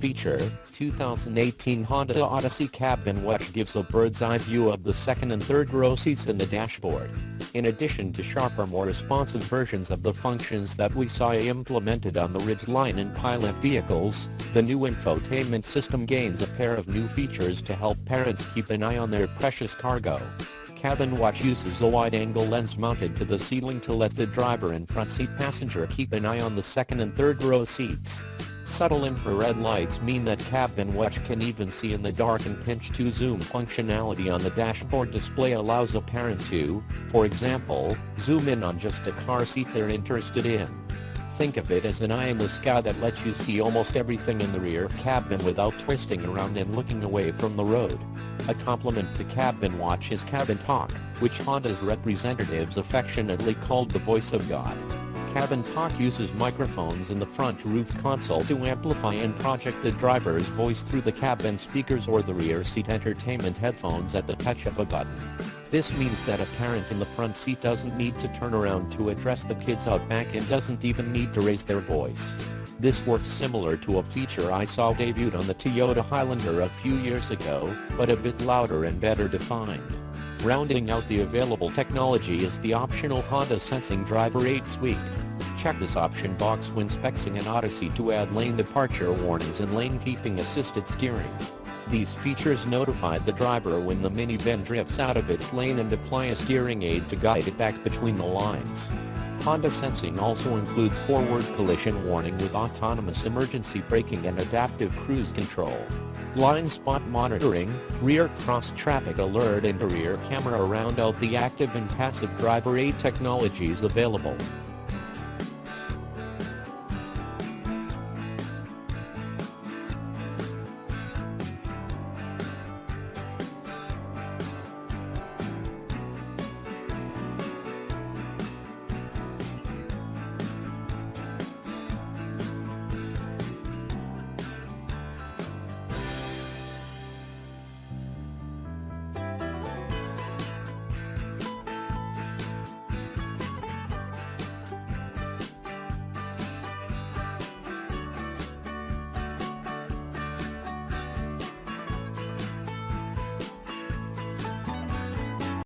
feature, 2018 Honda Odyssey Cabin Watch gives a bird's-eye view of the second and third row seats in the dashboard. In addition to sharper, more responsive versions of the functions that we saw implemented on the Ridgeline and Pilot vehicles, the new infotainment system gains a pair of new features to help parents keep an eye on their precious cargo. Cabin Watch uses a wide-angle lens mounted to the ceiling to let the driver and front seat passenger keep an eye on the second and third row seats. Subtle infrared lights mean that Cabin Watch can even see in the dark, and pinch-to-zoom functionality on the dashboard display allows a parent to, for example, zoom in on just a car seat they're interested in. Think of it as an eye in the sky that lets you see almost everything in the rear cabin without twisting around and looking away from the road. A complement to Cabin Watch is Cabin Talk, which Honda's representatives affectionately called the voice of God. Cabin Talk uses microphones in the front roof console to amplify and project the driver's voice through the cabin speakers or the rear seat entertainment headphones at the touch of a button. This means that a parent in the front seat doesn't need to turn around to address the kids out back and doesn't even need to raise their voice. This works similar to a feature I saw debuted on the Toyota Highlander a few years ago, but a bit louder and better defined. Rounding out the available technology is the optional Honda Sensing Driver Aid Suite. Check this option box when spec'ing an Odyssey to add lane departure warnings and lane-keeping assisted steering. These features notify the driver when the minivan drifts out of its lane and apply a steering aid to guide it back between the lines. Honda Sensing also includes forward collision warning with autonomous emergency braking and adaptive cruise control, blind spot monitoring, rear cross-traffic alert, and a rear camera. Round out the active and passive driver aid technologies available.